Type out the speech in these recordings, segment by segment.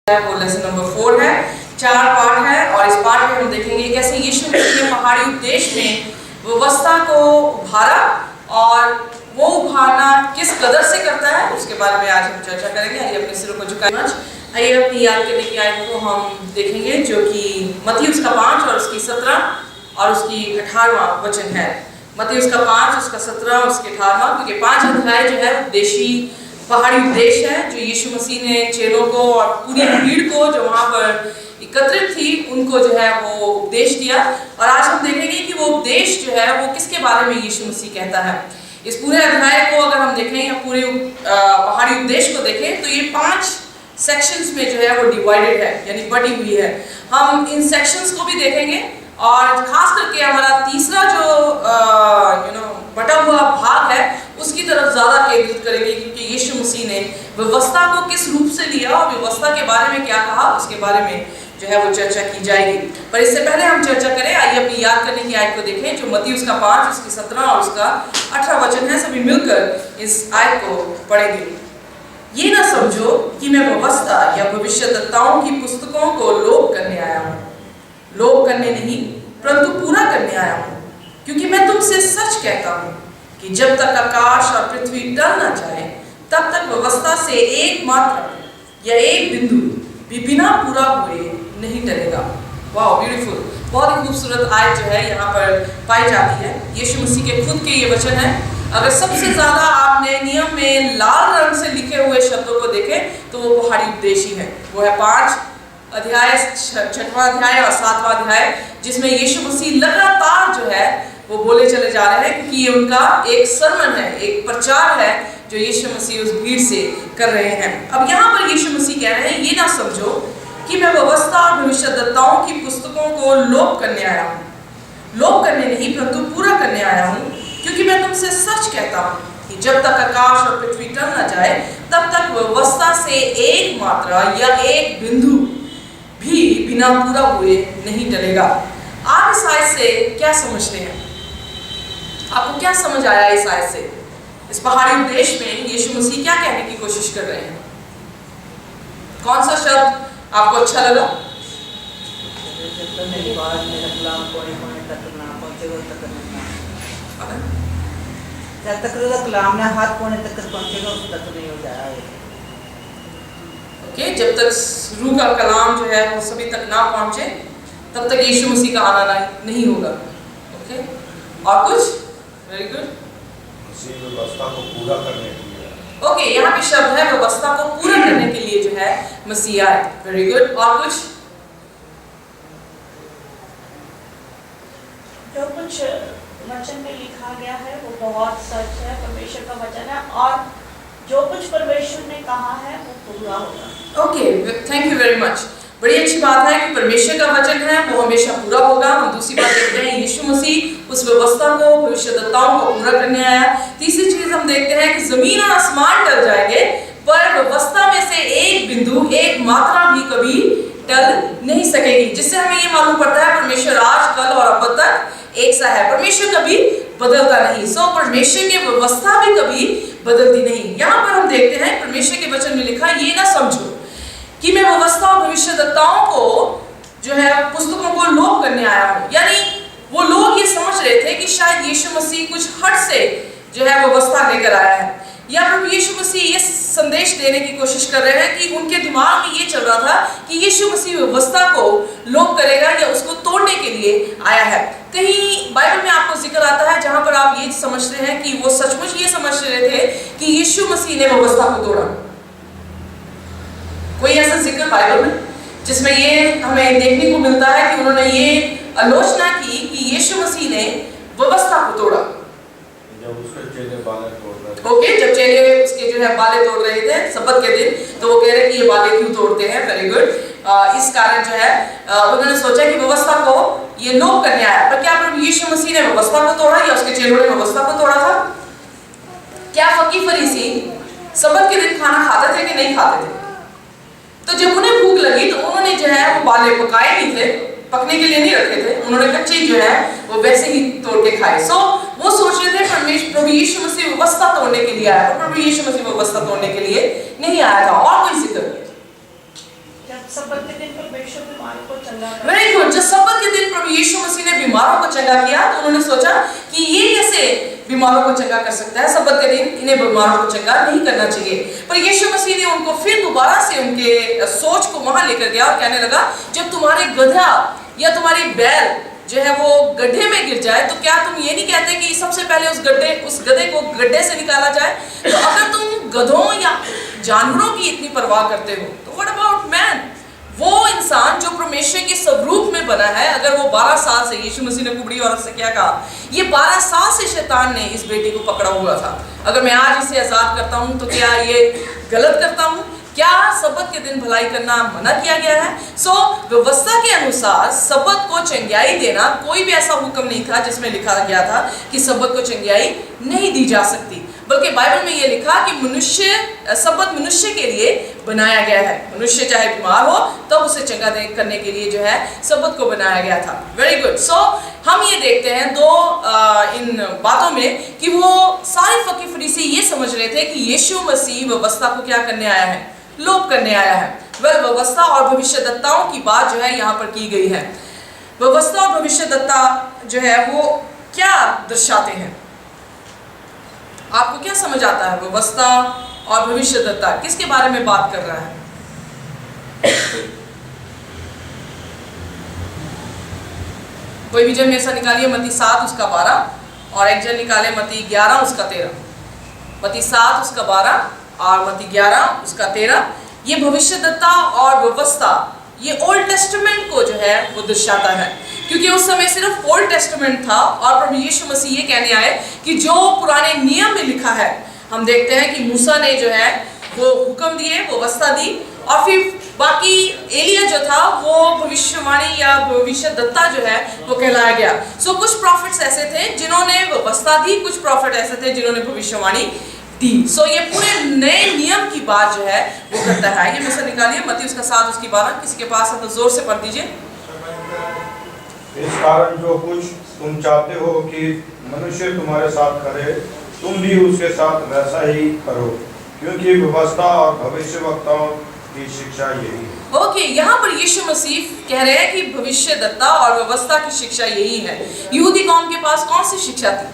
वो lesson number 4 है। 4 part है और इस पार्ट में हम देखेंगे कैसे यीशु मसीह ने पहाड़ी उपदेश में व्यवस्था को उभारा और वो उभारना किस कदर से करता है उसके बारे में आज हम चर्चा करेंगे। आइए अपने सिरों को झुकाएं। आइए अपनी याद करने की आयत को हम देखेंगे जो कि मत्ती उसका 5 और उसकी 17 और उसकी 18वां वचन है। मत्ती उसका 5 उसका 17 उसके 18वां, क्योंकि 5 अध्याय जो है उपदेशी पहाड़ी उपदेश है जो यीशु मसीह ने चेलों को और पूरी भीड़ को जो वहाँ पर एकत्रित थी उनको जो है वो उपदेश दिया। और आज हम देखेंगे कि वो उपदेश जो है वो किसके बारे में यीशु मसीह कहता है। इस पूरे अध्याय को अगर हम देखें या पूरे पहाड़ी उपदेश को देखें तो ये 5 सेक्शंस में जो है वो डिवाइडेड है, यानी बटी हुई है। हम इन सेक्शंस को भी देखेंगे और खास करके हमारा तीसरा जो बटा हुआ भाग है उसकी तरफ ज्यादा केंद्रित करेंगे, क्योंकि यीशु मसीह ने व्यवस्था को किस रूप से लिया और व्यवस्था के बारे में क्या कहा उसके बारे में जो है वो चर्चा की जाएगी। पर इससे पहले हम चर्चा करें, आइए अपनी याद करने की आयत को देखें जो मत्ती उसका 5 उसकी 17 और उसका 18 वचन है। सभी मिलकर इस आयत को पढ़ेंगे। ये ना समझो कि मैं व्यवस्था या भविष्यद्वक्ताओं की पुस्तकों को लोप करने आया हूँ। लोप करने नहीं परंतु पूरा करने आया हूँ, क्योंकि मैं तुमसे सच कहता हूँ कि जब तक आकाश और पृथ्वी टल ना जाए तब तक व्यवस्था से एक मात्र या एक बिंदु भी बिना पूरा हुए नहीं टलेगा। वाह, ब्यूटीफुल, बहुत ही खूबसूरत आयत जो है यहाँ पर पाई जाती है। यीशु मसीह के खुद के ये वचन है। अगर सबसे ज्यादा आपने नियम में लाल रंग से लिखे हुए शब्दों को देखें तो वो पहाड़ी उपदेश ही है। वो है 5 अध्याय, 6वां अध्याय और 7वां अध्याय, जिसमें यीशु मसीह लगातार जो है वो बोले चले जा रहे हैं, क्योंकि ये उनका एक सरमन है, एक प्रचार है जो यीशु मसीह उस भीड़ से कर रहे हैं। अब यहाँ पर यीशु मसीह कह रहे हैं ये ना समझो कि मैं व्यवस्था और भविष्यद्वक्ताओं की पुस्तकों को लोप करने आया हूँ। लोप करने नहीं परंतु पूरा करने आया हूँ, क्योंकि मैं तुमसे सच कहता हूँ कि जब तक आकाश और पृथ्वी टल न जाए तब तक व्यवस्था से एक मात्रा या एक बिंदु भी बिना पूरा हुए नहीं टलेगा। आप इस आयत से क्या समझते हैं? आपको क्या समझ आया इस आयत से? इस पहाड़ी उपदेश में यीशु मसीह क्या कहने की कोशिश कर रहे हैं? कौन सा शब्द आपको अच्छा लगा? जब तक कलाम ने हाथ पौने तक पहुंचेगा उस तक नहीं हो जाएगा। ओके, जब तक रूह का कलाम जो है वो सभी तक ना पहुंचे तब तक यीशु मसीह का आना नहीं होगा। ओके, और कुछ? Very good. व्यवस्था को पूरा करने के लिए। ओके, यहाँ पे शब्द है व्यवस्था को पूरा करने के लिए जो है मसीह आए। Very good. और कुछ? जो कुछ वचन में लिखा गया है वो बहुत सच है, परमेश्वर का वचन है और जो कुछ परमेश्वर ने कहा है वो पूरा होगा। Okay, thank you very much. बड़ी अच्छी बात है कि परमेश्वर का वचन है वो हमेशा पूरा होगा। हम दूसरी बात देखते हैं यीशु मसीह उस व्यवस्था को, भविष्यद्वक्ताओं को पूरा करने आया। तीसरी चीज हम देखते हैं कि जमीन और आसमान टल जाएंगे पर व्यवस्था में से एक बिंदु, एक मात्रा भी कभी टल नहीं सकेगी, जिससे हमें ये मालूम पड़ता है परमेश्वर आज, कल और अब तक एक सा है। परमेश्वर कभी बदलता नहीं। सो परमेश्वर की व्यवस्था भी कभी बदलती नहीं। यहाँ पर हम देखते हैं परमेश्वर के वचन में लिखा ये ना समझो कि मैं व्यवस्था और भविष्यद्वक्ताओं को जो है पुस्तकों को लोप करने आया हूँ। यानी वो लोग ये समझ रहे थे कि शायद यीशु मसीह कुछ हट से जो है व्यवस्था लेकर आया है, या प्रभु यीशु मसीह ये संदेश देने की कोशिश कर रहे हैं कि उनके दिमाग में ये चल रहा था कि यीशु मसीह व्यवस्था को लोप करेगा या उसको तोड़ने के लिए आया है। कहीं बाइबल में आपको जिक्र आता है जहां पर आप ये समझते हैं कि वो सचमुच ये समझ रहे थे कि यीशु मसीह ने व्यवस्था को तोड़ा? कोई ऐसा जिक्र बाइबल में जिसमें ये हमें देखने को मिलता है कि उन्होंने ये आलोचना की कि यीशु मसीह ने व्यवस्था को तोड़ा? जब उसके चेले बालें तोड़ रहे थे। ओके, जब चेले उसके जो है बालें तोड़ रहे थे सब्बत के दिन, तो वो कह रहे कि ये बालें क्यों तोड़ते हैं? Very good. इस कारण जो है उन्होंने सोचा कि व्यवस्था को ये लोप करने आया। पर क्या प्रभु यीशु मसीह ने व्यवस्था को तोड़ा या उसके चेलों ने व्यवस्था को तोड़ा था? क्या फकीर फरीसी सब्बत के दिन खाना खाते थे कि नहीं खाते थे? तो जब उन्हें भूख लगी तो उन्होंने जो है वो बाले पकाए नहीं थे, पकने के लिए नहीं रखे थे, उन्होंने कच्चे जो है वो वैसे ही तोड़ के खाए। सो वो सोच रहे थे प्रभु यीशु मसीह व्यवस्था तोड़ने के लिए आया, प्रभु यीशु मसीह व्यवस्था तोड़ने के लिए नहीं आया था। और कोई जिक्र? जब सब्बत के दिन परमेश्वर बीमारों को चंगा कर वेरी गुड। जब सब्बत के दिन प्रभु यीशु मसीह ने बीमारों को चंगा किया तो उन्होंने सोचा कि ये कैसे बीमारों को चंगा कर सकता है, सब्बत के दिन इन्हें बीमारों को चंगा नहीं करना चाहिए। पर यीशु मसीह ने उनको फिर दोबारा से उनके सोच को वहां लेकर गया और कहने लगा, जब तुम्हारे गधा या तुम्हारी बैल जो है वो गड्ढे में गिर जाए तो क्या तुम ये नहीं कहते कि सबसे पहले उस गधे को गड्ढे से निकाला जाए? तो अगर तुम गधों या जानवरों की इतनी परवाह करते हो तो व्हाट अबाउट मैन, वो इंसान जो परमेश्वर के स्वरूप में बना है। अगर वो 12 साल से, यीशु मसीह ने कुबड़ी औरत से क्या कहा, ये 12 साल से शैतान ने इस बेटे को पकड़ा हुआ था, अगर मैं आज इसे आजाद करता हूं तो क्या ये गलत करता हूं? क्या सब्बत के दिन भलाई करना मना किया गया है? व्यवस्था के अनुसार सब्बत को चंगियाई देना, कोई भी ऐसा हुक्म नहीं था जिसमें लिखा गया था कि सब्बत को चंगियाई नहीं दी जा सकती, बल्कि बाइबल में ये लिखा कि सब्बत मनुष्य के लिए बनाया गया है। मनुष्य चाहे बीमार हो तब उसे चंगा करने के लिए जो है सब्बत को बनाया गया था। Very good. हम ये देखते हैं इन बातों में कि वो सारे फकीर फरीसी ये समझ रहे थे कि यीशु मसीह व्यवस्था को क्या करने आया है, लोप करने आया है। व्यवस्था और भविष्यद्वक्ताओं की बात जो है यहाँ पर की गई है। व्यवस्था और भविष्यद्वक्ता जो है वो क्या दर्शाते हैं? आपको क्या समझ आता है? व्यवस्था और भविष्यद्वक्ता किसके बारे में बात कर रहा है? कोई भी जन में ऐसा निकालिए, मत्ती 7 उसका 12, और एक जन निकाले मत्ती 11 उसका 13। मत्ती 7 उसका 12 और मत्ती 11 उसका 13। ये भविष्यद्वक्ता और व्यवस्था ये ओल्ड टेस्टामेंट को जो है वो दर्शाता है, क्योंकि उस समय सिर्फ ओल्ड टेस्टामेंट था और प्रभु यीशु मसीह ये कहने आए कि जो पुराने नियम में लिखा है, हम देखते हैं कि मूसा ने जो है वो हुक्म दिए, व्यवस्था दी, और फिर बाकी एलिया जो था वो भविष्यवाणी या भविष्यद्वक्ता जो है वो कहलाया गया। कुछ प्रॉफिट्स ऐसे थे जिन्होंने व्यवस्था दी, कुछ प्रॉफिट ऐसे थे जिन्होंने भविष्यवाणी दी। ये पूरे नए नियम की बात जो है वो करता है। ये मिसल निकालिए, मत्ती उसका 7 उसकी 12, किसी के पास है तो जोर से पढ़ दीजिए। इस कारण जो कुछ तुम चाहते हो कि मनुष्य तुम्हारे साथ करे, तुम भी उसके साथ वैसा ही करो, क्योंकि व्यवस्था और भविष्यवक्ताओं की शिक्षा यही है। ओके, यहाँ पर यीशु मसीह कह रहे हैं कि भविष्यद्वक्ता और व्यवस्था की शिक्षा यही है। यहूदी कौम के पास कौन सी शिक्षा थी?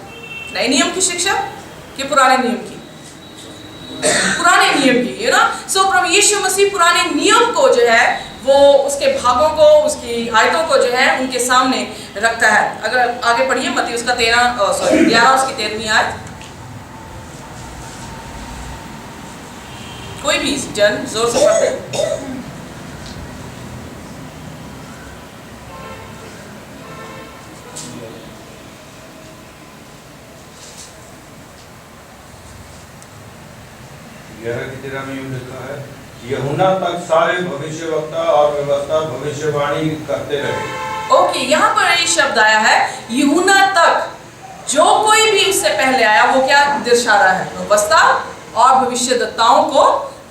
नए नियम की शिक्षा कि पुराने नियम की? पुराने नियम की, यू नो। प्रभु यीशु मसीह पुराने नियम को जो है वो उसके भागों को, उसकी आयतों को जो है उनके सामने रखता है। अगर आगे पढ़िए, मत्ती उसका 11 उसकी 13वीं आयत। कोई भी जन जोर से पढ़ते। में यूं लिखा है, यूहन्ना तक सारे भविष्यवक्ता और व्यवस्था भविष्यवाणी करते रहे। ओके, यहाँ पर ये शब्द आया है यूहन्ना तक, जो कोई भी उससे पहले आया वो क्या दर्शा रहा है? व्यवस्था और भविष्यद्वक्ताओं को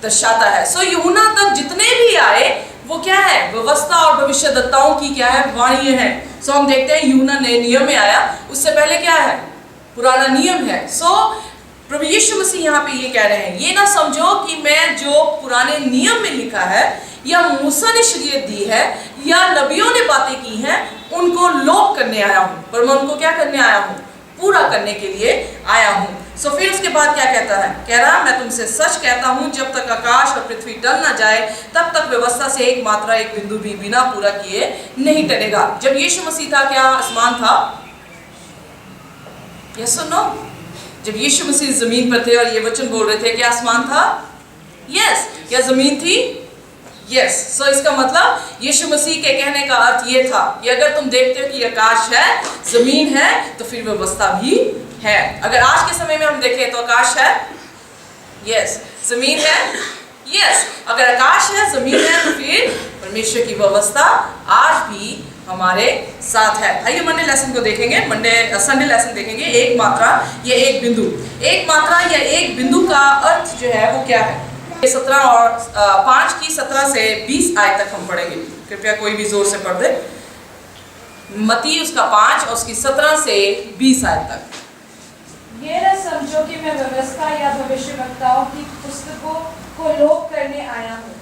दर्शाता है। यूहन्ना तक जितने भी आए वो क्या है? व्यवस्था और भविष्यद्वक्ताओं की क्या है? वाणी है। हम देखते हैं यूहन्ना नए नियम में आया, उससे पहले क्या है? पुराना नियम है। प्रभु यीशु मसीह यहाँ पे ये कह रहे हैं, ये ना समझो कि मैं जो पुराने नियम में लिखा है या मूसा ने शरीयत दी है या नबियों ने बातें की हैं उनको लोप करने आया हूँ, पर मैं उनको क्या करने आया हूँ? पूरा करने के लिए आया हूँ। फिर उसके बाद क्या कहता है? कह रहा, मैं तुमसे सच कहता हूँ, जब तक आकाश और पृथ्वी टल ना जाए तब तक व्यवस्था से एक मात्रा, एक बिंदु भी बिना पूरा किए नहीं टलेगा। जब यीशु मसीह था क्या आसमान था? यस और नो? जब यीशु मसीह जमीन पर थे और ये वचन बोल रहे थे, क्या आसमान था? यस। क्या जमीन थी? यस। इसका मतलब यीशु मसीह के कहने का अर्थ ये था कि अगर तुम देखते हो कि आकाश है, जमीन है, तो फिर व्यवस्था भी है। अगर आज के समय में हम देखें तो आकाश है, यस। जमीन है, यस। अगर आकाश है, जमीन है, तो फिर परमेश्वर की व्यवस्था आज भी हमारे साथ है। आइए मंडे लेसन को देखेंगे, संडे लेसन देखेंगे। एक मात्रा या एक बिंदु। एक मात्रा या एक बिंदु का अर्थ जो है वो क्या है? 17 और 5 की 17 से 20 आयत तक हम पढ़ेंगे। कृपया कोई भी जोर से पढ़ दे। मत्ती उसका 5 और उसकी 17 से 20 आयत तक। ये न समझो कि मैं व्यवस्था या भविष्यवक्ताओं की पुस्तकों को लोप करने आया हूँ।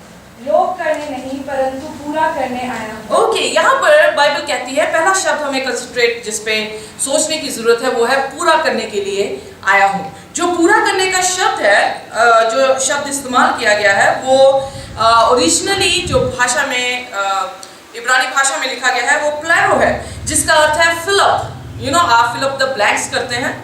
लोभ करने नहीं परंतु पूरा करने आया हूँ। ओके, यहाँ पर बाइबल कहती है, पहला शब्द हमें कंसंट्रेट जिस पे सोचने की जरूरत है वो है पूरा करने के लिए आया हूँ। जो पूरा करने का शब्द है, जो शब्द इस्तेमाल किया गया है वो ओरिजिनली जो भाषा में इब्रानी भाषा में लिखा गया है वो प्लेरो है, जिसका अर्थ है फिल अप। यू नो, आप फिल अप द ब्लैंक्स करते हैं,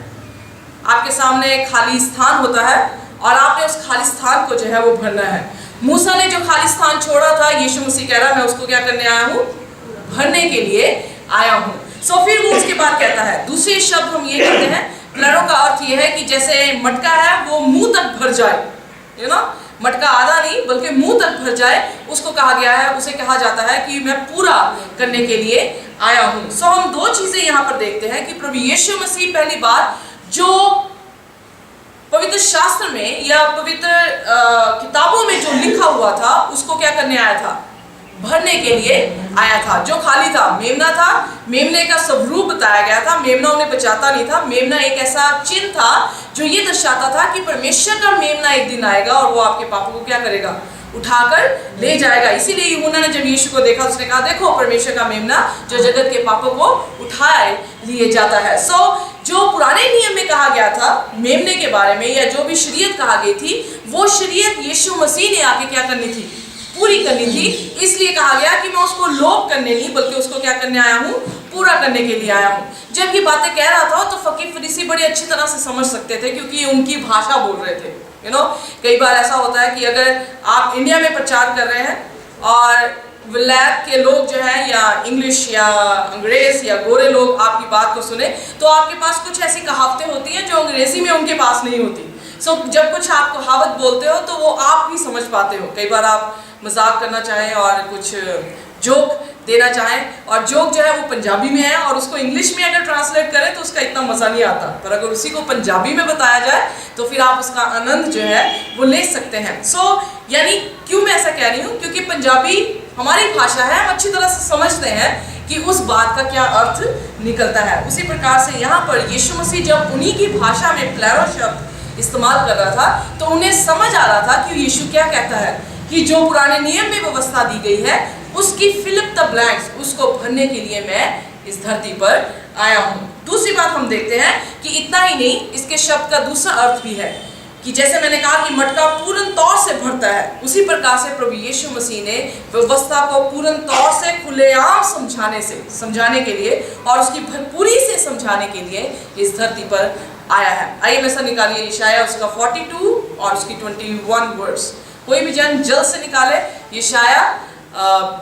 आपके सामने एक खाली स्थान होता है और आपने उस खाली स्थान को जो है वो भरना है। मूसा ने जो खाली स्थान छोड़ा था, यीशु मसीह कह रहा है मैं उसको क्या करने आया हूँ, भरने के लिए आया हूँ। सो फिर वो उसके बाद कहता है, दूसरे शब्द हम ये कहते हैं, प्लेरो का अर्थ ये है कि जैसे मटका है वो मुंह तक भर जाए, यू नो, मटका आधा नहीं बल्कि मुंह तक भर जाए, उसको कहा गया है, उसे कहा जाता है कि मैं पूरा करने के लिए आया हूँ। सो हम दो चीजें यहाँ पर देखते हैं कि प्रभु यीशु मसीह पहली बार जो पवित्र शास्त्र में या पवित्र किताबों में जो लिखा हुआ था उसको क्या करने आया था, भरने के लिए आया था। जो खाली था मेमना था, मेमने का स्वरूप बताया गया था, मेमना उन्हें बचाता नहीं था, मेमना एक ऐसा चिन्ह था जो ये दर्शाता था कि परमेश्वर का मेमना एक दिन आएगा और वो आपके पापों को क्या करेगा, उठाकर ले जाएगा। इसीलिए यूहन्ना ने जब यीशु को देखा उसने कहा देखो परमेश्वर का मेमना जो जगत के पापों को उठाए लिए जाता है। सो जो पुराने नियम में कहा गया था मेमने के बारे में या जो भी शरीयत कहा गई थी, वो शरीयत यीशु मसीह ने आके क्या करनी थी, पूरी करनी थी। इसलिए कहा गया कि मैं उसको लोप करने नहीं बल्कि उसको क्या करने आया हूँ, पूरा करने के लिए आया हूँ। जब ये बातें कह रहा था तो फकीर फरीसी बड़ी अच्छी तरह से समझ सकते थे क्योंकि उनकी भाषा बोल रहे थे। यू नो, कई बार ऐसा होता है कि अगर आप इंडिया में प्रचार कर रहे हैं और विलायत के लोग जो हैं या इंग्लिश या अंग्रेज या गोरे लोग आपकी बात को सुने तो आपके पास कुछ ऐसी कहावतें होती हैं जो अंग्रेजी में उनके पास नहीं होती। सो जब कुछ आप कहावत बोलते हो तो वो आप भी समझ पाते हो। कई बार आप मजाक करना चाहें और कुछ जोक देना चाहें और जोक जो है वो पंजाबी में है और उसको इंग्लिश में अगर ट्रांसलेट करें तो उसका इतना मज़ा नहीं आता, पर अगर उसी को पंजाबी में बताया जाए तो फिर आप उसका आनंद जो है वो ले सकते हैं। सो यानी क्यों मैं ऐसा कह रही हूँ, क्योंकि पंजाबी हमारी भाषा है, हम अच्छी तरह से समझते हैं कि उस बात का क्या अर्थ निकलता है। उसी प्रकार से यहाँ पर यीशु मसीह जब उन्हीं की भाषा में प्लेरो शब्द इस्तेमाल कर रहा था तो उन्हें समझ आ रहा था कि यीशु क्या कहता है कि जो पुराने नियम में व्यवस्था दी गई है उसकी फिल अप द ब्लैंक्स, उसको भरने के लिए मैं इस धरती पर आया हूँ। दूसरी बात हम देखते हैं कि इतना ही नहीं, इसके शब्द का दूसरा अर्थ भी है कि जैसे मैंने कहा कि मटका पूर्ण तौर से भरता है, उसी प्रकार से प्रभु यीशु मसीह ने व्यवस्था को पूर्ण तौर से खुलेआम समझाने के लिए और उसकी भरपूरी से समझाने के लिए इस धरती पर आया है। आइए में से निकालिए यशाया उसका 42 और उसकी 21 वर्स। कोई भी जन जल्द से निकाले यशाया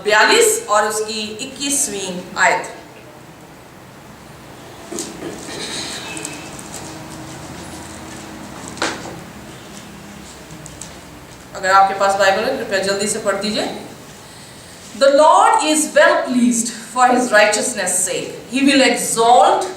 42 और उसकी 21वीं आयत। अगर आपके पास बाइबल है कृपया जल्दी से पढ़ दीजिए। The Lord is well pleased for his righteousness' sake. He will exalt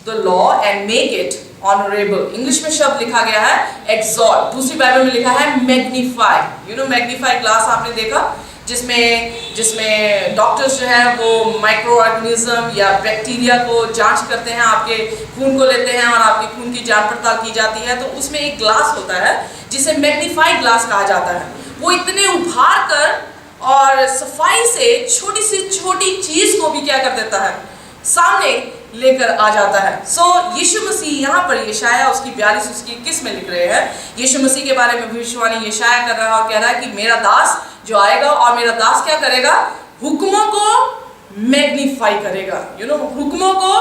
the law and make it honorable. English में शब्द लिखा गया है exalt, दूसरी बाइबल में लिखा है magnify. You know magnify glass आपने देखा जिसमें डॉक्टर्स जो है वो माइक्रो ऑर्गेनिज्म या बैक्टीरिया को जांच करते हैं, आपके खून को लेते हैं और आपके खून की जांच पड़ताल की जाती है, तो उसमें एक ग्लास होता है जिसे मैग्नीफाइड ग्लास कहा जाता है। वो इतने उभार कर और सफाई से छोटी सी छोटी चीज को भी क्या कर देता है, सामने लेकर आ जाता है। सो यीशु मसीह यहाँ पर यशाया उसकी 42 उसकी 21 में लिख रहे हैं। यीशु मसीह के बारे में भविष्यवाणी यशाया कर रहा है और कह रहा है कि मेरा दास जो आएगा और मेरा दास क्या करेगा, हुक्मों को मैग्नीफाई करेगा। यू नो, हुक्मों को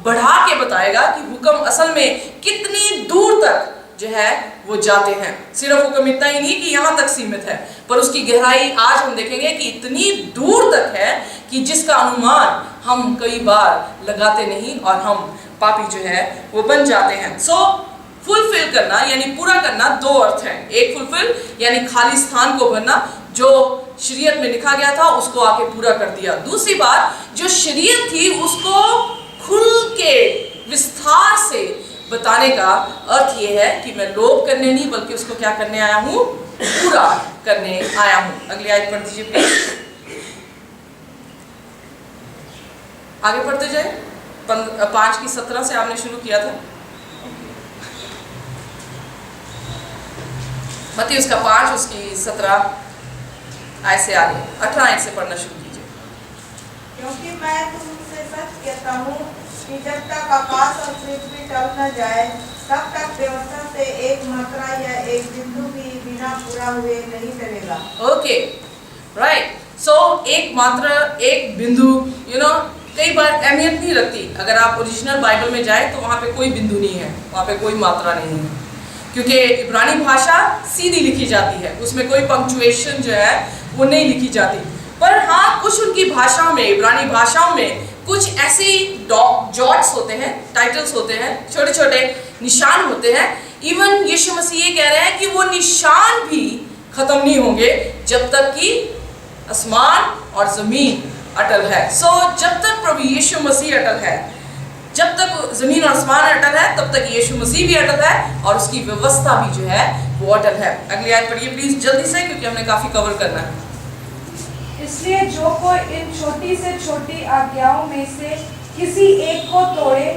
बढ़ा के बताएगा कि हुक्म असल में कितनी दूर तक जो है वो जाते हैं। सिर्फ हुक्म इतना ही नहीं कि यहाँ तक सीमित है, पर उसकी गहराई आज हम देखेंगे कि इतनी दूर तक है कि जिसका अनुमान हम कई बार लगाते नहीं और हम पापी जो है वो बन जाते हैं। सो फुलफिल करना यानी पूरा करना दो अर्थ हैं। एक फुलफिल यानी खाली स्थान को भरना, जो शरीयत में लिखा गया था उसको आके पूरा कर दिया। दूसरी बात, जो शरीयत थी उसको खुल के विस्तार से बताने का अर्थ ये है कि मैं लोभ करने नहीं बल्कि उसको क्या करने आया हूँ, पूरा करने आया हूँ। अगली आयत पढ़ दीजिए प्लीज, आगे पढ़ते जाए। 5 की 17 से आपने शुरू किया था। मत्ती उसका 5 उसकी 17 ऐसे आगे 18 आयत से पढ़ना शुरू कीजिए। क्योंकि मैं तुमसे सच कहता हूँ कि जब तक आकाश और पृथ्वी टल न जाए तब तक व्यवस्था से एक मात्रा या एक बिंदु भी बिना पूरा हुए नहीं टलेगा। Okay, right. सो एक मात्रा, एक बिंदु, कई बार अहमियत नहीं रखती। अगर आप ओरिजिनल बाइबल में जाए तो वहाँ पे कोई बिंदु नहीं है, वहाँ पे कोई मात्रा नहीं है, क्योंकि इब्रानी भाषा सीधी लिखी जाती है, उसमें कोई पंक्चुएशन जो है वो नहीं लिखी जाती। पर हाँ, कुछ उनकी भाषाओं में, इब्रानी भाषाओं में कुछ ऐसे जॉट्स होते हैं, टाइटल्स होते हैं, छोटे छोटे निशान होते हैं। इवन यीशु मसीह ये कह रहे हैं कि वो निशान भी खत्म नहीं होंगे जब तक कि आसमान और जमीन अटल है। जब तक प्रभु यीशु मसीह अटल है, जब तक जमीन और आसमान अटल है, तब तक यीशु मसीह भी अटल है और उसकी व्यवस्था भी जो है वो अटल है। अगली आयत पढ़िए प्लीज जल्दी से, क्योंकि हमने काफी कवर करना है। इसलिए जो कोई इन छोटी से छोटी आज्ञाओं में से किसी एक को तोड़े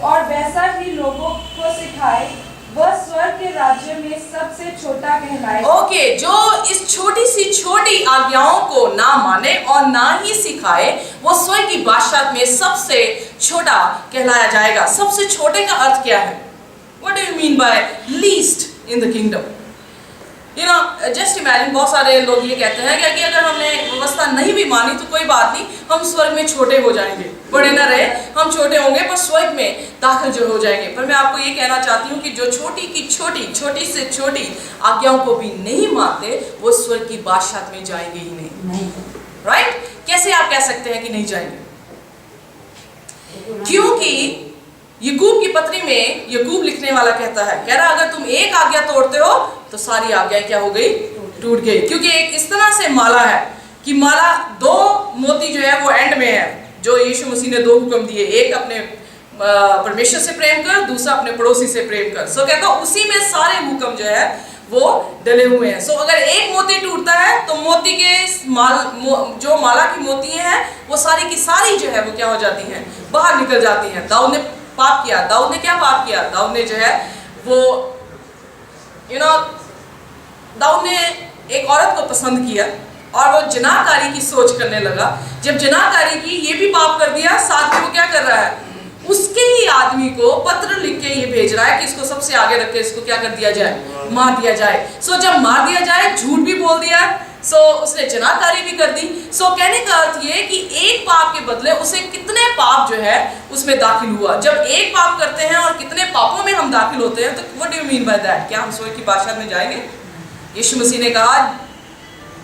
और वैसा ही लोगों को सिखाए, वह स्वर्ग के राज्य में सबसे छोटा कहलाए। ओके, जो इस छोटी सी छोटी आज्ञाओं को ना माने और ना ही सिखाए, वो स्वर्ग की बादशाहत में सबसे छोटा कहलाया जाएगा। सबसे छोटे का अर्थ क्या है? What do you mean by least in the kingdom? Just imagine, बहुत सारे लोग ये कहते हैं कि अगर हमने व्यवस्था नहीं भी मानी तो कोई बात नहीं, हम स्वर्ग में छोटे हो जाएंगे, बड़े ना रहे, हम छोटे होंगे पर स्वर्ग में दाखिल जो हो जाएंगे। पर मैं आपको ये कहना चाहती हूँ कि जो छोटी की छोटी, छोटी से छोटी आज्ञाओं को भी नहीं मानते, वो स्वर्ग की बादशाहत में जाएंगे ही नहीं। राइट? कैसे आप कह सकते हैं कि नहीं जाएंगे? क्योंकि याकूब की पत्री में याकूब लिखने वाला कहता है, कह रहा अगर तुम एक आज्ञा तोड़ते हो तो सारी आज्ञाएं क्या हो गई? टूट गई। क्योंकि एक इस तरह से माला है कि माला, दो मोती जो है वो एंड में है, जो यीशु मसीह ने दो हुक्म दिए, एक अपने परमेश्वर से प्रेम कर, दूसरा अपने पड़ोसी से प्रेम कर। कहता उसी में सारे हुक्म जो है वो डले हुए हैं। अगर एक मोती टूटता है तो मोती के जो माला की मोती हैं वो सारी की सारी जो है वो क्या हो जाती हैं? बाहर निकल जाती हैं। दाऊद ने पाप किया। दाऊद ने क्या पाप किया? दाऊद ने जो है वो दाऊद ने एक औरत को पसंद किया और वो जनाकारी की सोच करने लगा। जब जनाकारी की, ये भी पाप कर दिया, साथ में वो क्या कर रहा है? उसके ही आदमी को पत्र लिख के ये भेज रहा है कि इसको सबसे आगे रख के इसको क्या कर दिया जाए? मार दिया जाए। जब मार दिया जाए, झूठ भी बोल दिया, उसने जनाकारी भी कर दी। कहने का अर्थ ये कि एक पाप के बदले उसे कितने पाप जो है उसमें दाखिल हुआ। जब एक पाप करते हैं और कितने पापों में हम दाखिल होते हैं, तो what do you mean by that? क्या हम स्वर्ग की बादशाहत में जाएंगे? यीशु मसीह ने कहा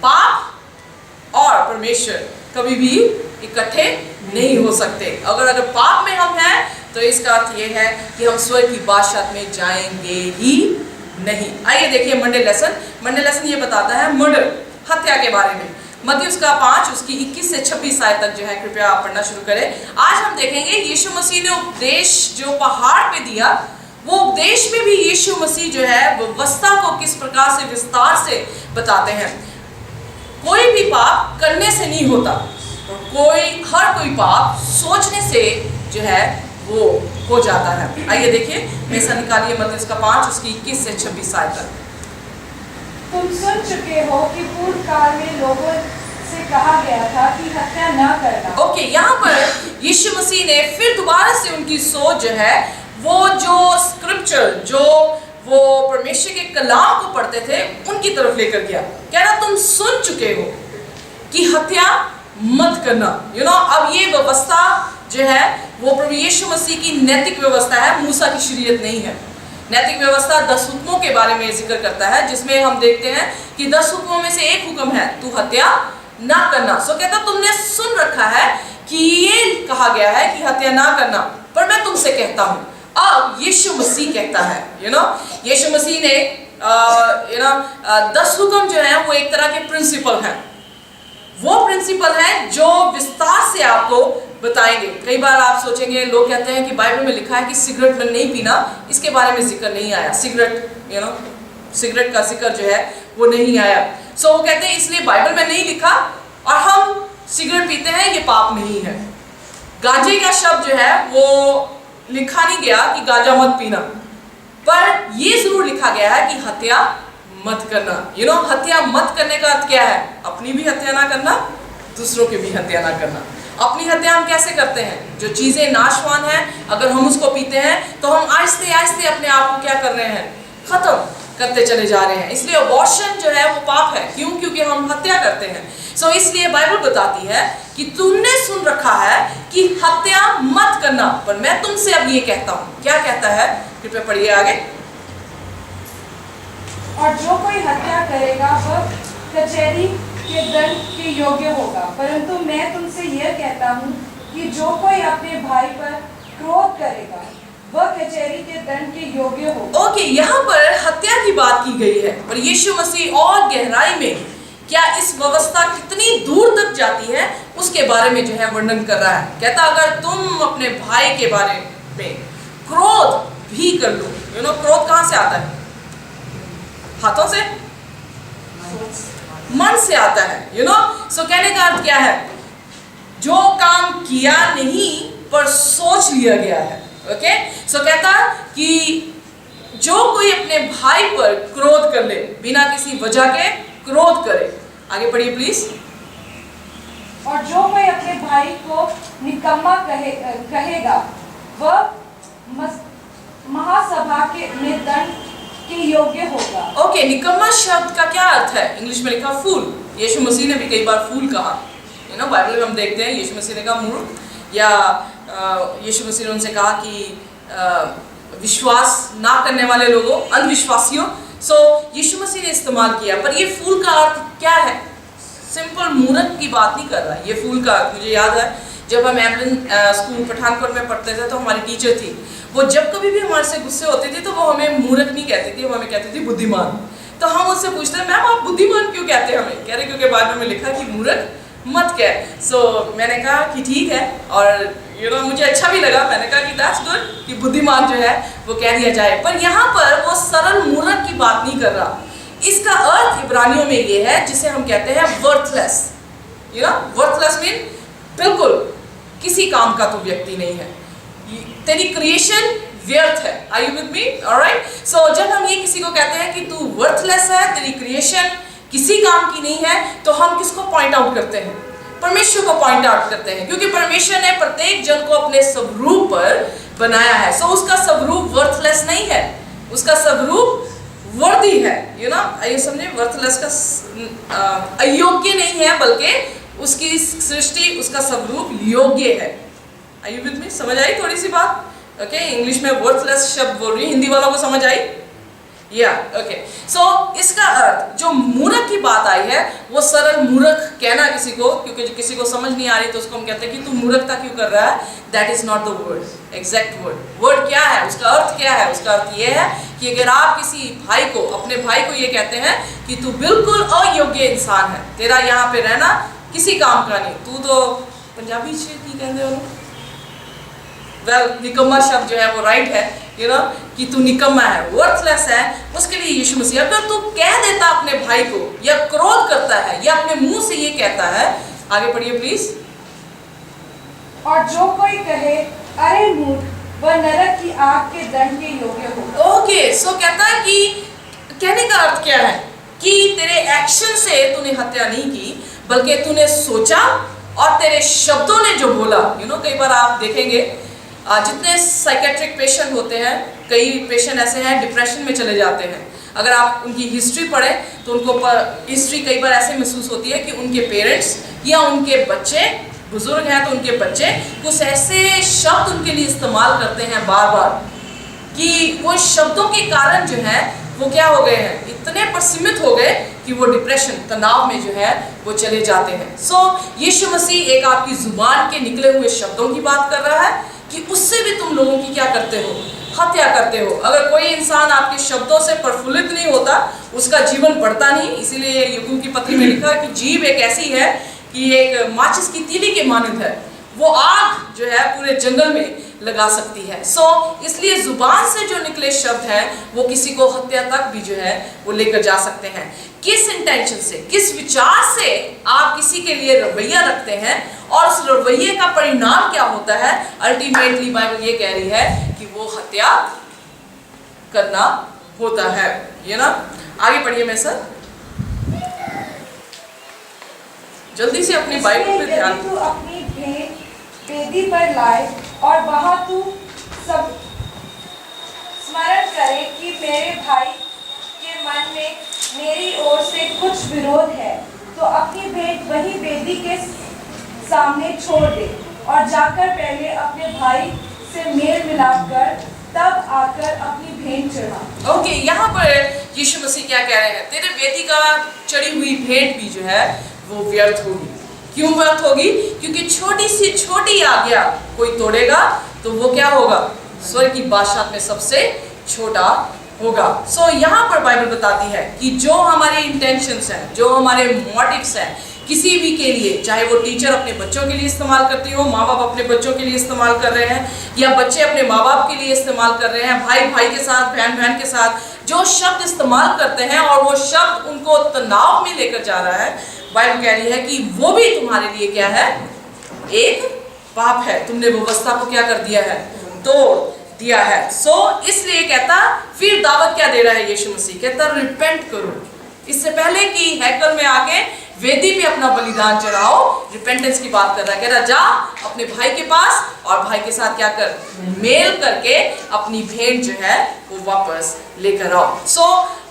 पाप और परमेश्वर कभी भी इकट्ठे नहीं हो सकते। अगर पाप में हम हैं तो इसका अर्थ ये है कि हम स्वर्ग की बादशाहत में जाएंगे ही नहीं। आइए देखिए मंडे लेसन ये बताता है मर्डर, हत्या के बारे में। मत्ती उसका 5 उसकी 21 से 26 आयत तक जो है, कृपया आप पढ़ना शुरू करें। आज हम देखेंगे यीशु मसीह ने उपदेश जो पहाड़ पे दिया, वो उपदेश में भी यीशु मसीह जो है व्यवस्था को किस प्रकार से विस्तार से बताते हैं। कोई भी पाप करने से नहीं होता, हर कोई पाप सोचने से जो है वो हो जाता है। आइए देखिए, ऐसा निकालिए मत्ती उसका 5 उसकी 21 से 26 आयत तक। तुम सुन चुके हो कि पूर्व काल में लोगों से कहा गया था कि हत्या न करना। ओके, यहाँ पर यीशु मसीह ने फिर दोबारा से उनकी सोच जो है वो जो स्क्रिप्चर, जो वो परमेश्वर के कलाम को पढ़ते थे, उनकी तरफ लेकर गया। कह रहा तुम सुन चुके हो कि हत्या मत करना। अब ये व्यवस्था जो है वो प्रभु यीशु मसीह की नैतिक व्यवस्था है, मूसा की शरीयत नहीं है। नैतिक व्यवस्था 10 हुक्मों के बारे में जिक्र करता है, जिसमें हम देखते हैं कि 10 हुक्मों में से एक हुक्म है तू हत्या ना करना। कहता तुमने सुन रखा है कि ये कहा गया है कि हत्या ना करना, पर मैं तुमसे कहता हूँ। अब यीशु मसीह कहता है, यीशु मसीह ने 10 हुक्म जो है वो एक तरह के प्रिंसिपल हैं। वो प्रिंसिपल है जो विस्तार से आपको बताएंगे। कई बार आप सोचेंगे, लोग कहते हैं कि बाइबल में लिखा है कि सिगरेट में नहीं पीना, इसके बारे में जिक्र नहीं आया। सिगरेट का जिक्र जो है वो नहीं आया। वो कहते हैं इसलिए बाइबल में नहीं लिखा और हम सिगरेट पीते हैं, ये पाप नहीं है। गांजे का शब्द जो है वो लिखा नहीं गया कि गांजा मत पीना, पर ये जरूर लिखा गया है कि हत्या मत करना। हत्या मत करने का अर्थ क्या है? अपनी भी हत्या ना करना, दूसरों की भी हत्या ना करना। अपनी हत्या हम कैसे करते हैं? जो चीजें नाशवान हैं, अगर हम उसको पीते हैं तो हम आहिस्ते आहिस्ते अपने आप को क्या कर रहे हैं? खत्म करते चले जा रहे हैं। इसलिए अबॉर्शन जो है वो पाप है। क्यों? क्योंकि हम हत्या करते हैं। इसलिए बाइबल बताती है कि तुमने सुन रखा है कि हत्या मत करना, पर मैं तुमसे अब ये कहता हूं। क्या कहता है? कृपया पढ़िए आगे। और जो कोई हत्या करेगा वह कचहरी के दंड के योग्य होगा, परंतु मैं तुमसे यह कहता हूँ कि जो कोई अपने भाई पर क्रोध करेगा वह कचहरी के दंड के योग्य होगा। ओके, यहाँ पर हत्या की बात की गई है, पर यीशु मसीह और गहराई में क्या इस व्यवस्था कितनी दूर तक जाती है उसके बारे में जो है वर्णन कर रहा है। कहता अगर तुम अपने भाई के बारे में क्रोध भी कर लो, क्रोध कहाँ से आता है? हाथों से, मन से आता है। कहने का अर्थ क्या है? जो काम किया नहीं पर सोच लिया गया है। ओके, कहता कि जो कोई अपने भाई पर क्रोध कर ले, बिना किसी वजह के क्रोध करे। आगे पढ़िए प्लीज। और जो कोई अपने भाई को निकम्मा कहेगा वह महासभा में दंड के योग्य होगा। ओके, निकम्मा शब्द का क्या अर्थ है? इंग्लिश में लिखा फूल। यीशु मसीह ने भी कई बार फूल कहा। बाइबल में हम देखते हैं यीशु मसीह ने कहा मूर्ख, या यीशु मसीह ने उनसे कहा कि विश्वास ना करने वाले लोगों, अंधविश्वासियों। यीशु मसीह ने इस्तेमाल किया, पर ये फूल का अर्थ क्या है? सिंपल मूर्ख की बात नहीं कर रहा है। ये फूल का अर्थ मुझे याद है जब हम एमरन स्कूल पठानकोट में पढ़ते थे तो हमारी टीचर थी, वो जब कभी भी हमारे से गुस्से होती थी तो वो हमें मूर्ख नहीं कहती थी, वो हमें कहती थी बुद्धिमान। तो हम उससे पूछते हैं मैम आप बुद्धिमान क्यों कहते हैं हमें? कह रहे क्योंकि बाइबल में लिखा कि मूर्ख मत कह। मैंने कहा कि ठीक है, और मुझे अच्छा भी लगा। मैंने कहा कि दैट्स गुड कि बुद्धिमान जो है वो कह दिया जाए, पर यहाँ पर वो सरल मूर्ख की बात नहीं कर रहा। इसका अर्थ इब्रानियों में ये है जिसे हम कहते हैं वर्थलेस। वर्थलेस मीन बिल्कुल किसी काम का तो व्यक्ति नहीं है, तेरी क्रिएशन व्यर्थ है। Are you with me? Alright. जब हम ये किसी को कहते हैं कि तू वर्थलेस है, तेरी क्रिएशन किसी काम की नहीं है, तो हम किसको पॉइंट आउट करते हैं? परमेश्वर को पॉइंट आउट करते हैं, क्योंकि परमेश्वर ने प्रत्येक जन को अपने स्वरूप पर बनाया है। उसका स्वरूप वर्थलेस नहीं है, उसका स्वरूप वर्दी है। ये समझे, वर्थलेस का अयोग्य नहीं है, बल्कि उसकी सृष्टि, उसका स्वरूप योग्य है। Are you with me? समझ आई थोड़ी सी बात? ओके, इंग्लिश में वर्थलेस शब्द बोल रही, हिंदी वालों को समझ आई? ओके। इसका अर्थ जो मूर्ख की बात आई है वो सरल मूर्ख कहना किसी को, क्योंकि किसी को समझ नहीं आ रही तो उसको हम कहते हैं कि तू मूर्खता क्यों कर रहा है। That is not the word, exact word. Word क्या है? उसका अर्थ क्या है? उसका अर्थ ये है कि अगर आप किसी भाई को, अपने भाई को ये कहते हैं कि तू बिल्कुल अयोग्य इंसान है, तेरा यहाँ पे रहना किसी काम का नहीं, तू तो पंजाबी की कहते हो निकम्मा शब्द जो है वो राइट है, कि तू निकम्मा है, वर्थलेस है। उसके लिए यीशु मसीह अगर तू कह देता अपने भाई को, या क्रोध करता है, या अपने मुंह से ये कहता है, आगे पढ़िए प्लीज। और जो कोई कहे अरे मूर्ख, वह नरक की आग के दंड के योग्य होगा। ओके, कहता है कि कहने का अर्थ क्या है कि तेरे एक्शन से तूने हत्या नहीं की, बल्कि तूने सोचा और तेरे शब्दों ने जो बोला। कई बार आप देखेंगे जितने साइकेट्रिक पेशेंट होते हैं, कई पेशेंट ऐसे हैं डिप्रेशन में चले जाते हैं। अगर आप उनकी हिस्ट्री पढ़ें तो उनको हिस्ट्री कई बार ऐसे महसूस होती है कि उनके पेरेंट्स या उनके बच्चे, बुजुर्ग हैं तो उनके बच्चे कुछ ऐसे शब्द उनके लिए इस्तेमाल करते हैं बार बार, कि वो शब्दों के कारण जो है वो क्या हो गए हैं, इतने प्रसीमित हो गए कि वो डिप्रेशन, तनाव में जो है वो चले जाते हैं। यीशु मसीह एक आपकी जुबान के निकले हुए शब्दों की बात कर रहा है कि उससे भी तुम लोगों की क्या करते हो, हत्या करते हो। अगर कोई इंसान आपके शब्दों से प्रफुल्लित नहीं होता, उसका जीवन बढ़ता नहीं। इसीलिए याकूब की पत्री में लिखा कि जीभ एक ऐसी है कि एक माचिस की तीली के मानद है, वो आग जो है पूरे जंगल में लगा सकती है। इसलिए जुबान से जो निकले शब्द हैं वो किसी को हत्या तक भी जो है वो लेकर जा सकते हैं। किस इंटेंशन से, किस विचार से आप किसी के लिए रवैया रखते हैं और उस रवैये का परिणाम क्या होता है, अल्टीमेटली बाइबल ये कह रही है कि वो हत्या करना होता है। ये ना, आगे पढ़िए मैं सर, जल्दी से अपनी बाइबल पे ध्यान। यदि तू अपनी भेंट वेदी पर लाए और वहां तू सब स्मरण करे कि मेरे भाई के मन में मेरी ओर से कुछ विरोध है, तो अपनी भेंट वही वेदी के सामने छोड़ दे और जाकर पहले अपने भाई से मेल मिलाप कर तब आकर अपनी भेंट चढ़ा। ओके, यहाँ पर यीशु मसीह क्या कह रहे हैं, तेरे वेदी का चढ़ी हुई भेंट भी जो है वो व्यर्थ होगी। क्यों व्यर्थ होगी? क्योंकि छोटी सी छोटी आज्ञा कोई तोड़ेगा तो वो क्या होगा? स्वर्ग की बादशाह में सबसे छोटा होगा। सो यहाँ पर बाइबल बताती है कि जो हमारे इंटेंशंस हैं, जो हमारे मोटिव्स हैं किसी भी के लिए, चाहे वो टीचर अपने बच्चों के लिए इस्तेमाल करती हो, माँ बाप अपने बच्चों के लिए इस्तेमाल कर रहे हैं, या बच्चे अपने माँ बाप के लिए इस्तेमाल कर रहे हैं, भाई भाई के साथ, बहन बहन के साथ, जो शब्द इस्तेमाल करते हैं और वो शब्द उनको तनाव में लेकर जा रहा है, बाइबल कह रही है कि वो भी तुम्हारे लिए क्या है? एक पाप है। तुमने व्यवस्था को क्या कर दिया है? तोड़ दिया है। सो इसलिए कहता, फिर दावत क्या दे रहा है यीशु मसीह? कहता रिपेंट करो। इससे पहले कि हैकल में आके वेदी पे अपना बलिदान चढ़ाओ, रिपेंटेंस की बात कर रहा है। कह रहा जा अपने भाई के पास और भाई के साथ क्या कर? मेल करके अपनी भेंट जो है वो वापस लेकर आओ। सो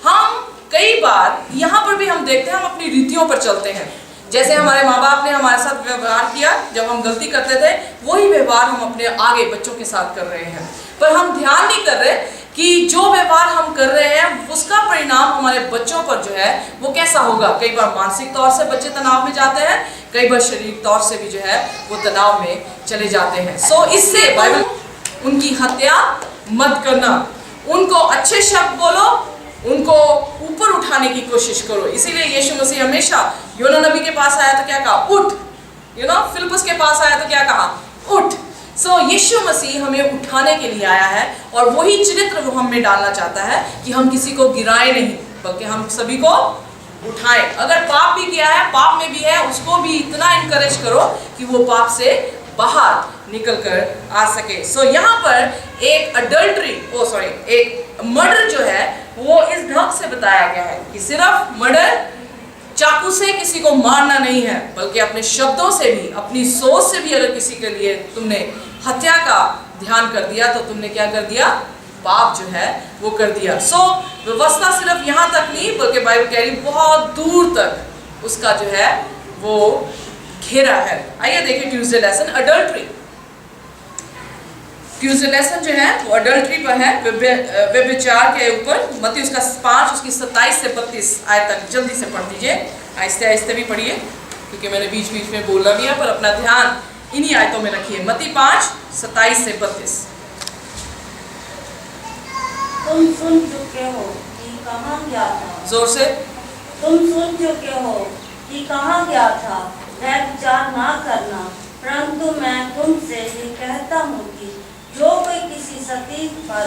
हम कई बार यहाँ पर भी हम देखते हैं, हम अपनी रीतियों पर चलते हैं। जैसे हमारे माँ बाप ने हमारे साथ व्यवहार किया जब हम गलती करते थे, वही व्यवहार हम अपने आगे बच्चों के साथ कर रहे हैं, पर हम ध्यान नहीं कर रहे कि जो व्यवहार हम कर रहे हैं उसका परिणाम हमारे बच्चों पर जो है वो कैसा होगा। कई बार मानसिक तौर से बच्चे तनाव में जाते हैं, कई बार शारीरिक तौर से भी जो है वो तनाव में चले जाते हैं। सो इससे बाइबल, उनकी हत्या मत करना, उनको अच्छे शब्द बोलो, उनको ऊपर उठाने की कोशिश करो। इसीलिए यीशु मसीह हमेशा योना नबी के पास आया तो क्या कहा? उठ। फिलिप्पुस के पास आया तो क्या कहा? उठ। सो यीशु मसीह हमें उठाने के लिए आया है और वही चरित्र वो हम में डालना चाहता है कि हम किसी को गिराए नहीं, बल्कि हम सभी को उठाएं। अगर पाप भी किया है, पाप में भी है, उसको भी इतना इनकरेज करो कि वो पाप से बाहर निकल कर आ सके। सो यहाँ पर एक एक मर्डर जो है वो इस ढंग से बताया गया है कि सिर्फ मर्डर चाकू से किसी को मारना नहीं है, बल्कि अपने शब्दों से भी, अपनी सोच से भी अगर किसी के लिए तुमने हत्या का ध्यान कर दिया तो तुमने क्या कर दिया? पाप जो है वो कर दिया। सो व्यवस्था सिर्फ यहाँ तक नहीं, बल्कि बाइबल कह रही बहुत दूर तक उसका जो है वो घेरा है। आइए देखिए Tuesday lesson adultery. Tuesday lesson जो है वो अडल्ट्री पर है, व्यभिचार के ऊपर। मत्ती उसका 5 उसकी 27 से 32 आयत तक जल्दी से पढ़ दीजिए, आहिस्ते आहिस्ते भी पढ़िए क्योंकि मैंने बीच बीच में बोला भी है, पर अपना ध्यान इन्हीं आयतों में रखिए। मत्ती 5 27 से 32। तुम सुन चुके हो कि कहाँ गया था। जोर से। तुम सुन चुके हो कि कहाँ गया था व्यभिचार ना करना, परंतु मैं तुमसे ये कहता हूँ कि जो कोई किसी सती पर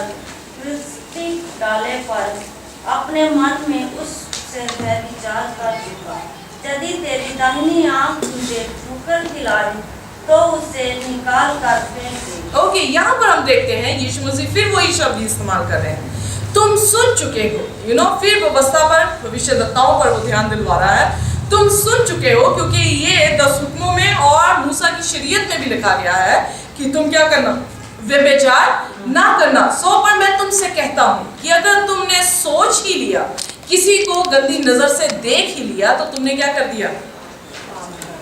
दृष्टि डाले पर अपने मन में उससे व्यभिचार कर चुका। यदि तेरी दाहिनी आंख तुझे ठोकर खिलाए तो उसे निकाल कर फेंक दे। ओके, यहाँ पर हम देखते हैं यीशु मसीह फिर वही शब्द इस्तेमाल कर रहे हैं, तुम सुन चुके हो। फिर व्यवस्था पर, भविष्यद्वक्ताओं पर वो ध्यान दिलवा रहा है। तुम सुन चुके हो क्योंकि ये 10 हुक्मों में और मूसा की शरीयत में भी लिखा गया है कि तुम क्या करना? व्यभिचार ना करना। सो पर मैं तुमसे कहता हूँ कि अगर तुमने सोच ही लिया, किसी को गंदी नजर से देख ही लिया, तो तुमने क्या कर दिया?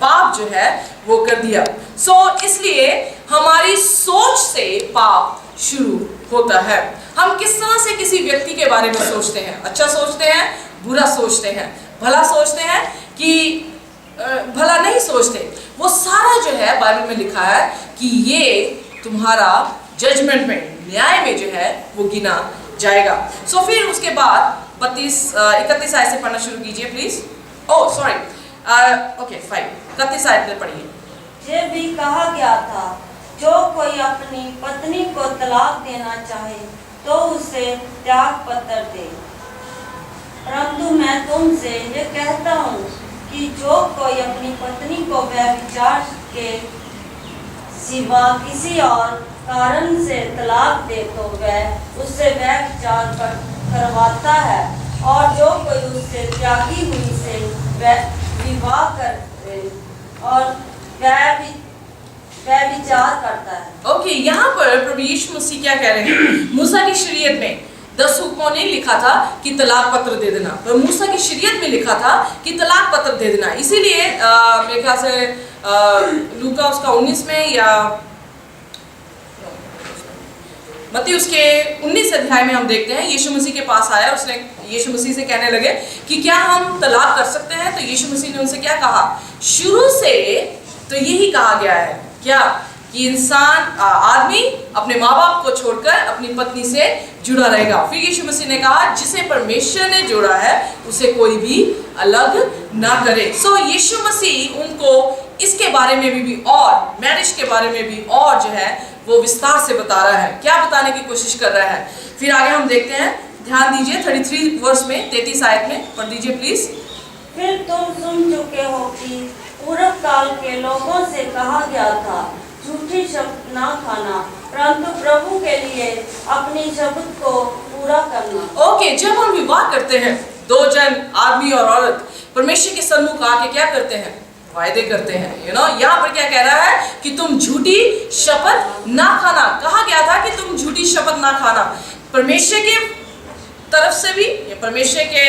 पाप जो है वो कर दिया। सो इसलिए हमारी सोच से पाप शुरू होता है। हम किस तरह से किसी व्यक्ति के बारे में सोचते हैं? अच्छा सोचते हैं, बुरा सोचते हैं, भला सोचते हैं कि भला नहीं सोचते? वो सारा जो है बाइबल में लिखा है कि ये तुम्हारा जजमेंट में, न्याय में जो है वो गिना जाएगा। सो फिर उसके बाद 31 आयत से पढ़ना शुरू कीजिए प्लीज। ओह सॉरी, ओके 31 आयत में पढ़िए। ये भी कहा गया था, जो कोई अपनी पत्नी को तलाक देना चाहे तो उसे त्याग पत्र दे, परंतु मैं तुमसे ये कहता हूँ कि जो कोई अपनी पत्नी को व्यभिचार के सिवा किसी और कारण से तलाक दे तो वह उससे व्यभिचार करवाता है और जो कोई उससे त्यागी हुई से विवाह करे और व्यभिचार करता है। ओके, यहाँ पर प्रभु यीशु मसीह क्या कह रहे हैं? मूसा की शरीयत में 10 हुक्मों ने लिखा था कि तलाक पत्र दे देना, पर मूसा की शरीयत में लिखा था कि तलाक पत्र दे देना। इसीलिए मेरे ख्याल से लूका उसका 19 में या मत्ती उसके 19 अध्याय में हम देखते हैं यीशु मसीह के पास आया, उसने यीशु मसीह से कहने लगे कि क्या हम तलाक कर सकते हैं? तो यीशु मसीह ने उनसे क्या कहा? शुरू से तो यही कहा गया है क्या कि इंसान आदमी अपने माँ बाप को छोड़कर अपनी पत्नी से जुड़ा रहेगा। फिर यीशु मसीह ने कहा जिसे परमेश्वर ने जोड़ा है उसे कोई भी अलग ना करे। सो यीशु मसीह उनको इसके बारे में भी और मैरिज के बारे में भी और जो है वो विस्तार से बता रहा है। क्या बताने की कोशिश कर रहा है? फिर आगे हम देखते हैं, ध्यान दीजिए 33 वर्ष में 33 आयत में पढ़ दीजिए प्लीज। फिर तुम सुन चुके हो कि पूर्व काल के लोगों से कहा गया था झूठी शपथ ना खाना, परंतु प्रभु के लिए अपनी शपथ को पूरा करना। ओके, जब हम विवाह करते हैं, दो जन आदमी और औरत परमेश्वर के सन्मुख आके क्या करते हैं? वायदे करते हैं। यहाँ पर क्या कह रहा है कि तुम झूठी शपथ ना खाना। कहा गया था कि तुम झूठी शपथ ना खाना, परमेश्वर के तरफ से भी, या परमेश्वर के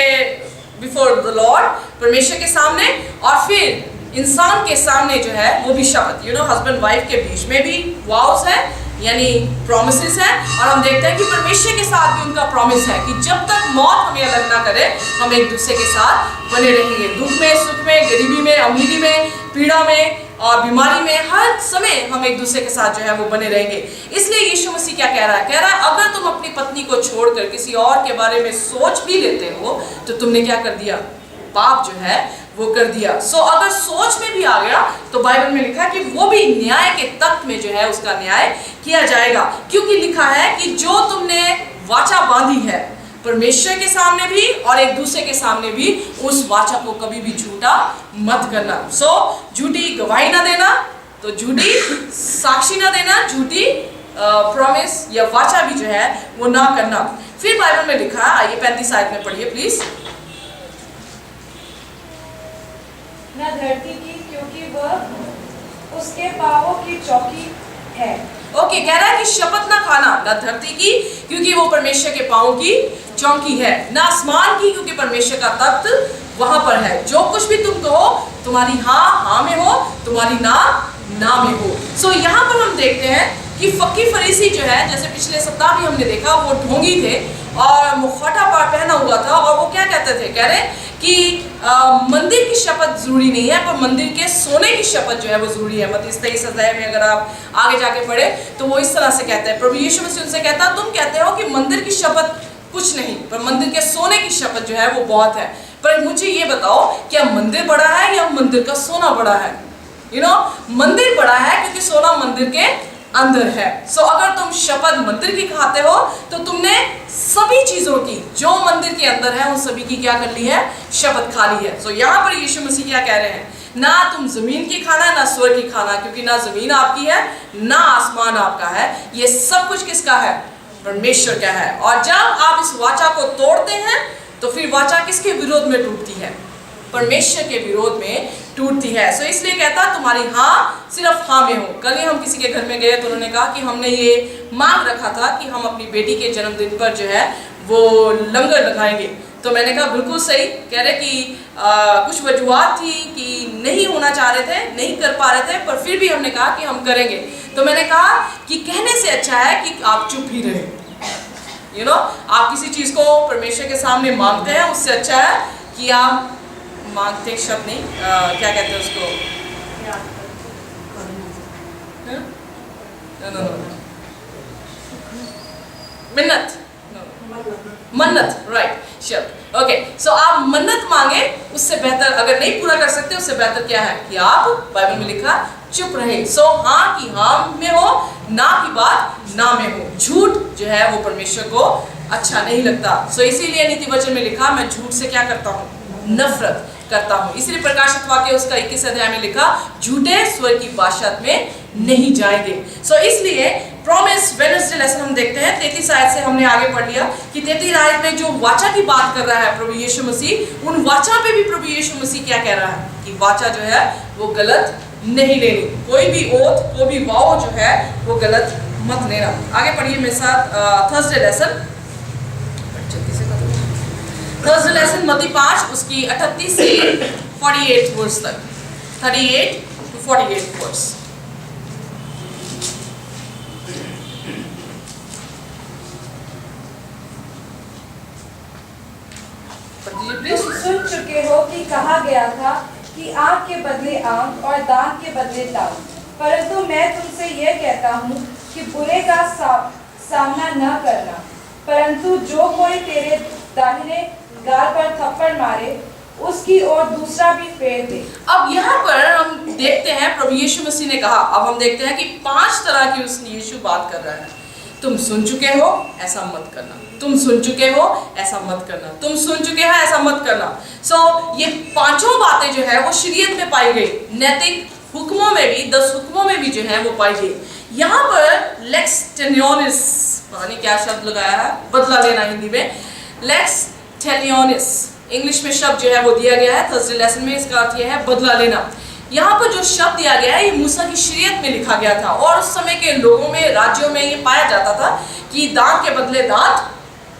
बिफोर द लॉर्ड, परमेश्वर के सामने, और फिर इंसान के सामने जो है वो भी शपथ, हस्बैंड वाइफ के बीच में भी वाउस है, यानी प्रोमिसेस है। और हम देखते हैं कि परमेश्वर के साथ भी उनका प्रॉमिस है कि जब तक मौत हमें अलग ना करे हम एक दूसरे के साथ बने रहेंगे, दुख में, सुख में, गरीबी में, अमीरी में, पीड़ा में और बीमारी में, हर समय हम एक दूसरे के साथ जो है वो बने रहेंगे। इसलिए यीशु मसीह क्या कह रहा है? कह रहा है अगर तुम अपनी पत्नी को छोड़कर किसी और के बारे में सोच भी लेते हो तो तुमने क्या कर दिया? पाप जो है वो कर दिया। सो अगर सोच में भी आ गया तो बाइबल में लिखा है कि वो भी न्याय के तख्त में जो है उसका न्याय किया जाएगा, क्योंकि लिखा है कि जो तुमने वाचा बांधी है परमेश्वर के सामने भी और एक दूसरे के सामने भी, उस वाचा को कभी भी झूठा मत करना। सो झूठी गवाही ना देना, तो झूठी साक्षी ना देना, झूठी प्रॉमिस या वाचा भी जो है वो ना करना। फिर बाइबल में लिखा है, आइए 35 आयत में पढ़िए प्लीज। न धरती की, क्योंकि वह उसके पांवों की चौकी है। ओके, कह रहा है कि शपथ ना खाना, न धरती की क्योंकि वो परमेश्वर के पांवों की चौकी है, न आसमान की क्योंकि परमेश्वर का तख्त वहां पर है। जो कुछ भी तुम कहो तुम्हारी हाँ में हो, तुम्हारी ना में हो। सो यहाँ पर हम देखते हैं कि फक्की फरीसी जो है, जैसे पिछले सप्ताह भी हमने देखा, वो ढोंगी थे और मुखौटा पहना हुआ था, और वो क्या कहते थे? कह रहे कि मंदिर की शपथ जरूरी नहीं है, पर मंदिर के सोने की शपथ जो है वो जरूरी है। मत्ती 23 अध्याय में अगर आप आगे जाके पढ़े तो वो इस तरह से कहते हैं। प्रभु यीशु मसीह उनसे कहता है तुम कहते हो कि मंदिर की शपथ कुछ नहीं, पर मंदिर के सोने की शपथ जो है वो बहुत है। पर मुझे ये बताओ, क्या मंदिर बड़ा है या मंदिर का सोना बड़ा है? मंदिर बड़ा है क्योंकि सोना मंदिर के अंदर है। सो अगर तुम शपथ मंदिर की खाते हो तो तुमने सभी चीजों की जो मंदिर के अंदर है उन सभी की क्या कर ली है? शपथ खा ली है। सो यहाँ पर यीशु मसीह क्या कह रहे हैं? ना तुम जमीन की खाना, ना स्वर्ग की खाना, क्योंकि ना जमीन आपकी है ना आसमान आपका है, ये सब कुछ किसका है? परमेश्वर का है। और जब आप इस वाचा को तोड़ते हैं तो फिर वाचा किसके विरोध में टूटती है? परमेश्वर के विरोध में टूटती है। सो इसलिए कहता तुम्हारी हाँ सिर्फ हाँ में हो। कल ही हम किसी के घर में गए तो उन्होंने कहा कि हमने ये मांग रखा था कि हम अपनी बेटी के जन्मदिन पर जो है वो लंगर लगाएंगे। तो मैंने कहा बिल्कुल सही। कह रहे कि कुछ वजूहत थी कि नहीं होना चाह रहे थे, नहीं कर पा रहे थे, पर फिर भी हमने कहा कि हम करेंगे। तो मैंने कहा कि कहने से अच्छा है कि आप चुप ही रहे। आप किसी चीज को परमेश्वर के सामने मांगते हैं, उससे अच्छा है कि आप मांगते शब्द नहीं, क्या कहते हैं उसको, मन्नत, राइट, शब्द। ओके, सो आप मन्नत मांगे, उससे बेहतर, अगर नहीं पूरा कर सकते उससे बेहतर क्या है कि आप, बाइबल में लिखा, चुप रहे। सो हाँ की हाँ में हो, ना की बात ना में हो। झूठ जो है वो परमेश्वर को अच्छा नहीं लगता। सो इसीलिए नीति वचन में लिखा, मैं झूठ से क्या करता हूँ? नफरत करता हूँ। इसलिए प्रकाशित वाक्य उसका 21 अध्याय में लिखा, झूठे स्वर्ग की बादशाहत में नहीं जाएंगे। सो इसलिए प्रॉमिस वेडनेसडे लेसन हम देखते हैं 33 आयत से हमने आगे पढ़ लिया कि 33 आयत में जो वाचा की बात कर रहा है प्रभु यीशु मसीह, उन वाचा पे भी प्रभु यीशु मसीह क्या कह रहा है कि वाचा जो है वो गलत नहीं लेनी, कोई भी ओथ, कोई भी वाव जो है वो गलत मत लेना। आगे पढ़िए मेरे साथ थर्सडे लेसन, थर्सडे लेसन मत्ती 5 उसकी 38 से 48 वर्स तक, 38 to 48 वर्स। सुन चुके हो कि कहा गया था कि आंख के बदले आंख और दांत के बदले दांत, परंतु मैं तुमसे यह कहता हूँ कि बुरे का सामना न करना, परंतु जो कोई तेरे दाहिने गाल पर थप्पड़ मारे उसकी ओर दूसरा भी फेर दे। अब यहाँ पर हम देखते हैं प्रभु यीशु मसीह ने कहा, अब हम देखते हैं कि 5 तरह की उस यीशु बात कर रहा है। तुम सुन चुके हो, ऐसा मत करना, तुम सुन चुके हो, ऐसा मत करना, तुम सुन चुके हो, ऐसा मत करना। ये 5 बातें जो है वो शरीयत में पाई गई, नैतिक हुक्मों में भी, 10 हुक्मों में भी जो है वो पाई गई। यहाँ पर लेक्स टेलियोनिस, पता नहीं क्या शब्द लगाया है, बदला लेना हिंदी में, लेक्स टेलियोनिस इंग्लिश में शब्द जो है वो दिया गया है थर्सडे लेसन में, इसका अर्थ यह है बदला लेना। यहाँ पर जो शब्द दिया गया है ये मूसा की शरीयत में लिखा गया था और उस समय के लोगों में, राज्यों में ये पाया जाता था कि दांत के बदले दांत,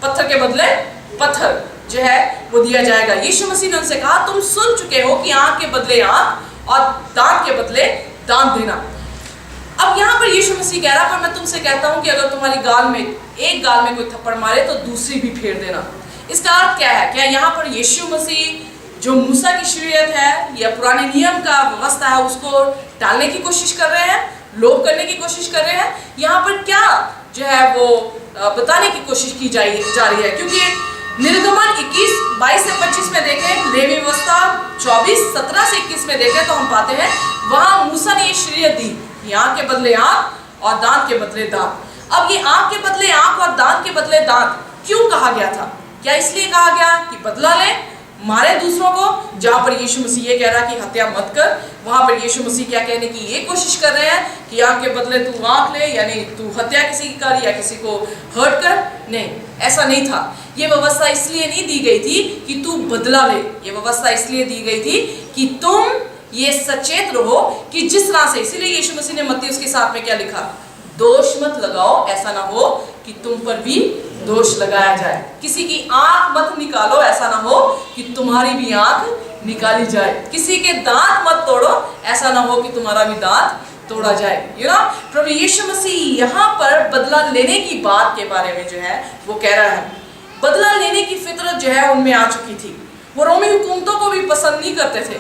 पत्थर के बदले पत्थर जो है वो दिया जाएगा। यीशु मसीह ने उनसे कहा तुम सुन चुके हो कि आंख के बदले आंख और दांत के बदले दांत देना। अब यहाँ पर यीशु मसीह कह रहा, पर मैं तुमसे कहता हूँ कि अगर तुम्हारी गाल में, एक गाल में कोई थप्पड़ मारे तो दूसरी भी फेर देना। इसका अर्थ क्या है? क्या यहाँ पर यीशु मसीह जो मूसा की शरीयत है या पुराने नियम का व्यवस्था है उसको टालने की कोशिश कर रहे हैं, लोप करने की कोशिश कर रहे हैं? यहाँ पर क्या जो है वो बताने की कोशिश की जा रही है? क्योंकि निर्गमन 21, 22 से 25 में देखें, लेवी व्यवस्था 24, 17 से 21 में देखें तो हम पाते हैं वहां मूसा ने ये शरीयत दी कि आंख के बदले आंख और दांत के बदले दांत। अब ये आंख के बदले आंख और दांत के बदले दांत क्यों कहा गया था? क्या इसलिए कहा गया कि बदला ले, मारे दूसरों को? जहां पर यीशु मसीह ये कह रहा कि हत्या मत कर, वहां पर यीशु मसीह क्या कहने की ये कोशिश कर रहे हैं कि आंख के बदले तू आंख ले, यानी तू हत्या किसी की कर या किसी को हर्ट कर। नहीं, ऐसा नहीं था। ये व्यवस्था इसलिए नहीं दी गई थी कि तू बदला ले, ये व्यवस्था इसलिए दी गई थी कि तुम ये सचेत रहो कि जिस तरह से, इसीलिए यीशु मसीह ने मत्ती उसके साथ में क्या लिखा, दोष मत लगाओ, ऐसा ना हो कि तुम पर भी दोष लगाया जाए। किसी की आंख मत निकालो, ऐसा ना हो कि तुम्हारी भी आंख निकाली जाए। किसी के दांत मत तोड़ो, ऐसा ना हो कि तुम्हारा भी दांत तोड़ा जाए। प्रभु यीशु मसीह यहाँ पर बदला लेने की बात के बारे में जो है वो कह रहा है। बदला लेने की फितरत जो है उनमें आ चुकी थी। वो रोमी हुकूमतों को भी पसंद नहीं करते थे,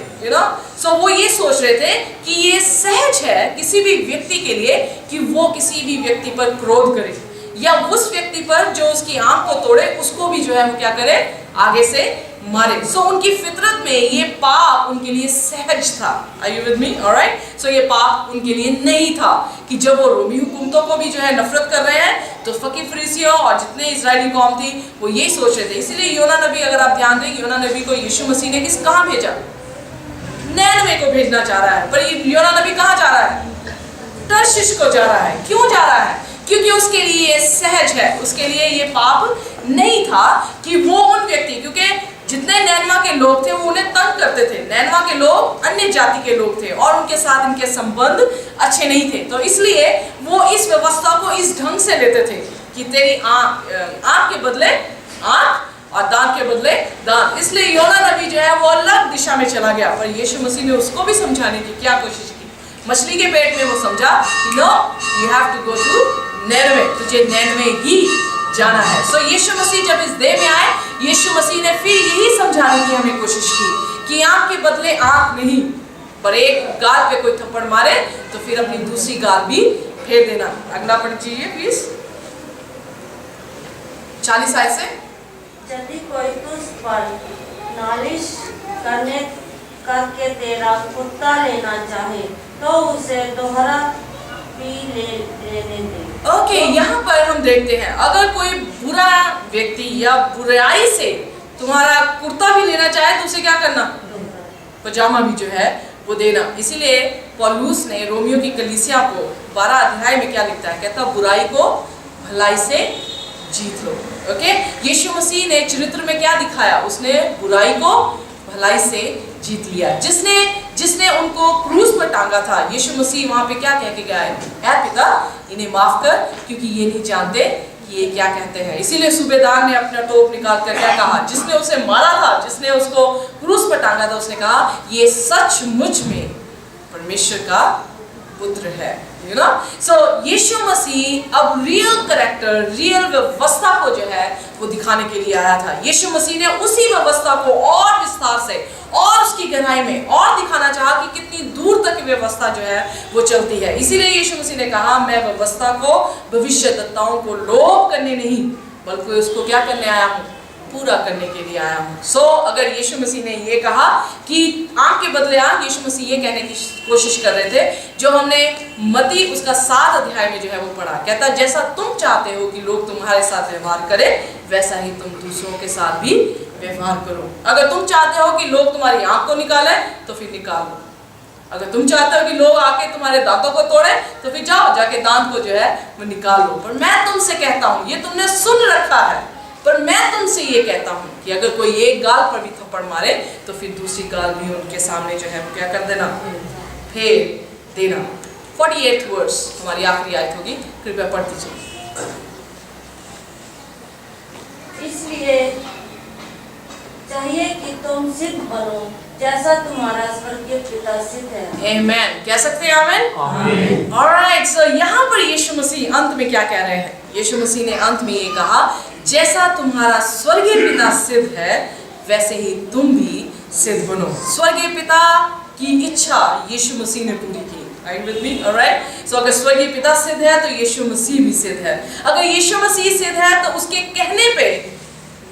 वो ये सोच रहे थे कि ये सहज है किसी भी व्यक्ति के लिए कि वो किसी भी व्यक्ति पर क्रोध करे या उस व्यक्ति पर जो उसकी आंख को तोड़े उसको भी जो है वो क्या करे, आगे से मारे। उनकी फितरत में ये पाप उनके लिए सहज था। Are you with me? Alright? ये पाप उनके लिए नहीं था कि जब वो रोमी हुकूमतों को भी जो है नफरत कर रहे हैं तो फकीर फरीसियों और जितने इजरायली कौम थी वो यही सोच रहे थे। इसीलिए योना नबी, अगर आप ध्यान दें, योना नबी को यीशु मसीह ने कहाँ भेजा? नैनवे को भेजना चाह रहा है, पर योना नबी कहाँ जा रहा है? तर्शीश को जा रहा है। क्यों जा रहा है? क्योंकि उसके लिए ये सहज है, उसके लिए ये पाप नहीं था कि वो उन व्यक्ति, क्योंकि जितने नैनवा के लोग थे वो उन्हें तंग करते थे। नैनवा के लोग अन्य जाति के लोग थे और उनके साथ इनके संबंध अच्छे नहीं थे, तो इसलिए वो इस व्यवस्था को इस ढंग से लेते थे कि तेरी आंख के बदले आंख और दांत के बदले दांत। इसलिए योना नबी जो है वो अलग दिशा में चला गया, पर यीशु मसीह ने उसको भी समझाने की क्या कोशिश की। मछली के पेट में वो समझा कि no, you have to go to Nainwa, तुझे नैनवे ही जाना है। यीशु मसीह जब इस देह में आए, यीशु मसीह ने फिर यही समझाने की हमें कोशिश की कि आंख के बदले आंख नहीं, पर एक गाल पे कोई थप्पड़ मारे तो फिर अपनी दूसरी गाल भी फेर देना। अगला पढ़ लीजिए प्लीज, 40 आयत से। यदि कोई तुझ पर नालिश करके तेरा कुत्ता लेना चाहे तो उसे दोहरा भी लेने दे। ओके, यहाँ पर हम देखते हैं अगर कोई बुरा व्यक्ति या बुराई से तुम्हारा कुर्ता भी लेना चाहे तो उसे क्या करना? पजामा भी जो है वो देना। इसीलिए पौलुस ने रोमियो की कलीसिया को 12 अध्याय में क्या लिखता है, कहता बुराई को भलाई से जीत लो। ओके, यीशु मसीह ने चरित्र में क्या दिखाया, उसने बुराई को भलाई से जीत लिया। जिसने उनको क्रूस पर टांगा था, यीशु मसीह वहां पे क्या कह के गया है पिता इन्हें माफ कर क्योंकि ये नहीं जानते कि ये क्या कहते हैं। इसीलिए सूबेदार ने अपना टोप निकाल कर क्या कहा, जिसने उसे मारा था, जिसने उसको क्रूस पर टांगा था, उसने कहा ये सचमुच में परमेश्वर का पुत्र है। यू नो, सो यीशु मसीह अब रियल करेक्टर, रियल व्यवस्था को जो है वो दिखाने के लिए आया था। यीशु मसीह ने उसी व्यवस्था को और विस्तार से और उसकी गहराई में और दिखाना चाहा कि कितनी दूर तक व्यवस्था जो है वो चलती है। इसीलिए यीशु मसीह ने कहा मैं व्यवस्था को, भविष्यद्वक्ताओं को लोप करने नहीं बल्कि उसको क्या करने आया हूँ, पूरा करने के लिए आया हूँ। सो अगर यीशु मसीह ने ये कहा कि आंख के बदले आंख, यीशु मसीह ये कहने की कोशिश कर रहे थे जो हमने मत्ती उसका 7 अध्याय में जो है वो पढ़ा। कहता जैसा तुम चाहते हो कि लोग तुम्हारे साथ व्यवहार करें वैसा ही तुम दूसरों के साथ भी व्यवहार करो। अगर तुम चाहते हो कि लोग तुम्हारी आंख को निकालें तो फिर निकाल लो। अगर तुम चाहते हो कि लोग आके तुम्हारे दांतों को तोड़े तो फिर जाओ जाके दांत को जो है वो निकाल लो। पर मैं तुमसे कहता हूँ, ये तुमने सुन रखा है, पर मैं तुमसे ये कहता हूँ कि अगर कोई एक गाल पर भी थप्पड़ मारे तो फिर दूसरी गाल भी उनके सामने जो है वो क्या कर देना, फेर देना। 48 वर्स हमारी आखिरी आयत होगी, कृपया पढ़ दीजिए। इसलिए चाहिए कि तुम सिद्ध बनो जैसा तुम्हारा स्वर्गीय पिता सिद्ध है। आमेन, कह सकते हैं आमेन। ऑलराइट, सो यहाँ पर यीशु मसीह अंत में क्या कह रहे हैं, यीशु मसीह ने अंत में ये कहा जैसा तुम्हारा स्वर्गीय पिता सिद्ध है वैसे ही तुम भी सिद्ध बनो। स्वर्गीय पिता की इच्छा यीशु मसीह ने पूरी की। Are you with me? Alright? So अगर स्वर्गीय पिता सिद्ध है तो यीशु मसीह भी सिद्ध है। अगर यीशु मसीह सिद्ध है तो उसके कहने पे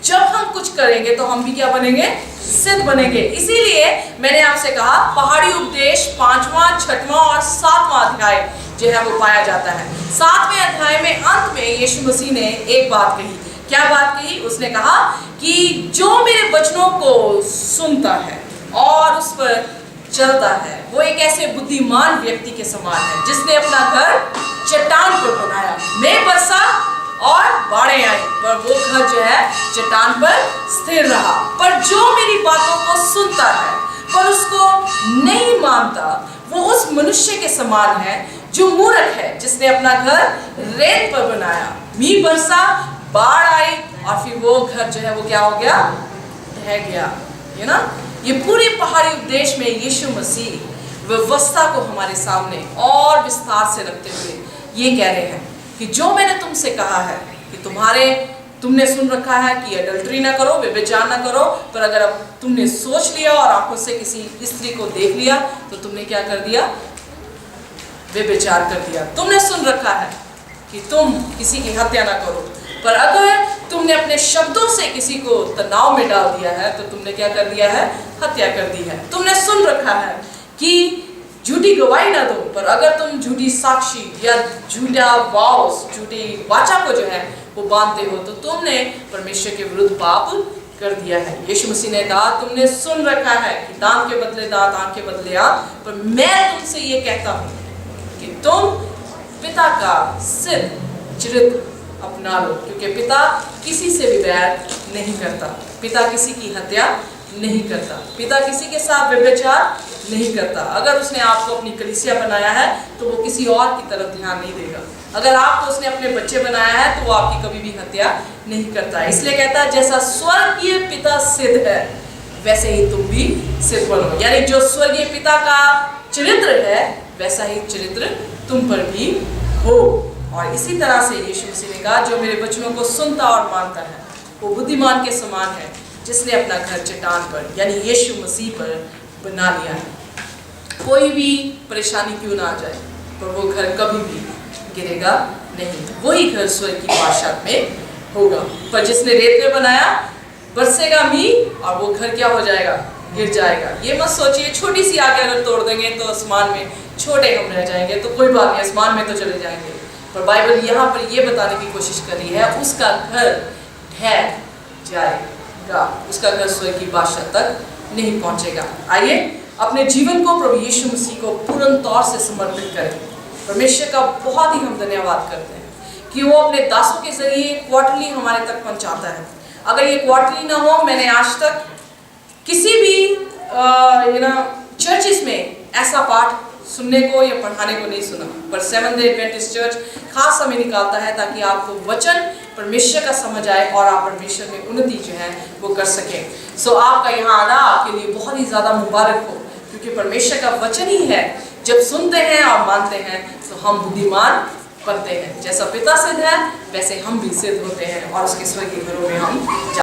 जब हम कुछ करेंगे तो हम भी क्या बनेंगे, सिद्ध बनेंगे। इसीलिए मैंने आपसे कहा पहाड़ी उपदेश 5वां, 6वां और 7वां अध्याय जो है वो पाया जाता है। 7वें अध्याय में अंत में यीशु मसीह ने एक बात कही। क्या बात कही? उसने कहा कि जो मेरे वचनों को सुनता है और उस पर चलता है वो एक ऐसे बुद्धिमान व्यक्ति के समान है जिसने अपना घर चट्टान पर बनाया। मैं बरसा और बाढ़ें आई पर वो घर जो है चट्टान पर स्थिर रहा। पर जो मेरी बातों को सुनता है पर उसको नहीं मानता वो उस मनुष्य के समान है जो मूर्ख है जिसने अपना घर रेत पर बनाया। मींह बरसा, बाढ़ आई और फिर वो घर जो है वो क्या हो गया, ढह गया। यू नो, ये पूरे पहाड़ी उपदेश में यीशु मसीह व्यवस्था को हमारे सामने और विस्तार से रखते हुए ये कह रहे हैं कि जो मैंने तुमसे कहा है कि तुमने सुन रखा है कि अडल्ट्री ना करो, व्यभिचार ना करो, पर अगर अब तुमने सोच लिया और आंखों से किसी स्त्री को देख लिया तो तुमने क्या कर दिया, व्यभिचार कर दिया। तुमने सुन रखा है कि तुम किसी की हत्या ना करो, पर अगर तुमने अपने शब्दों से किसी को तनाव में डाल दिया है तो तुमने क्या कर दिया है, हत्या कर दी है। तुमने सुन रखा है कि झूठी गवाही ना दो, पर अगर तुम झूठी साक्षी या झूठा वाव, झूठी वाचा को जो है वो बांधते हो तो तुमने परमेश्वर के विरुद्ध पाप कर दिया है। यीशु मसीह ने कहा तुमने सुन रखा है कि दांत के बदले दांत, आंख के बदले आंख, पर मैं तुमसे ये कहता हूँ कि तुम पिता का सिद्ध चरित्र अपना लो, क्योंकि पिता किसी से भी बैर नहीं करता, पिता किसी की हत्या नहीं करता, पिता किसी के साथ व्यभिचार नहीं करता। अगर उसने आपको अपनी कलीसिया बनाया है तो वो किसी और की तरफ ध्यान नहीं देगा। अगर आपको उसने अपने बच्चे बनाया है तो वो आपकी कभी भी हत्या नहीं करता। इसलिए कहता है जैसा स्वर्गीय पिता सिद्ध है वैसे ही तुम भी सिद्ध बनो, यानी जो स्वर्गीय पिता का चरित्र है वैसा ही चरित्र तुम पर भी हो। और इसी तरह से यीशु मसीह ने कहा जो मेरे वचनों को सुनता और मानता है वो बुद्धिमान के समान है जिसने अपना घर चट्टान पर यानी यीशु मसीह पर बना लिया है। कोई भी परेशानी क्यों ना आ जाए पर वो घर कभी भी गिरेगा नहीं, वही घर स्वर्ग की बादशाहत में होगा। पर जिसने रेत में बनाया बरसेगा मींह और वो घर क्या हो जाएगा, गिर जाएगा। ये मत सोचिए छोटी सी आग अगर तोड़ देंगे तो आसमान में छोटे हम रह जाएंगे तो कोई बात नहीं, आसमान में तो चले जाएंगे। पर बाइबल यहाँ पर ये बताने की कोशिश कर रही है उसका घर ढह जाएगा, उसका घर स्वर्ग की बादशाहत तक नहीं पहुंचेगा। आइए अपने जीवन को प्रभु यीशु मसीह को पूर्ण तौर से समर्पित करें। परमेश्वर का बहुत ही हम धन्यवाद करते हैं कि वो अपने दासों के जरिए क्वार्टरली हमारे तक पहुंचाता है। अगर ये क्वार्टरली ना हो, मैंने आज तक किसी भी चर्चिस में ऐसा पाठ सुनने को या पढ़ाने को नहीं सुना, पर सेवन डे एडवेंटिस्ट चर्च खास समय निकालता है ताकि आपको वचन परमेश्वर का समझ आए और आप परमेश्वर में उन्नति जो है वो कर सकें। सो आपका यहाँ आना आपके लिए बहुत ही ज़्यादा मुबारक हो, क्योंकि परमेश्वर का वचन ही है जब सुनते हैं और मानते हैं तो हम बुद्धिमान बनते हैं। जैसा पिता सिद्ध है वैसे हम भी सिद्ध होते हैं और उसके स्वर्गीय घरों में हम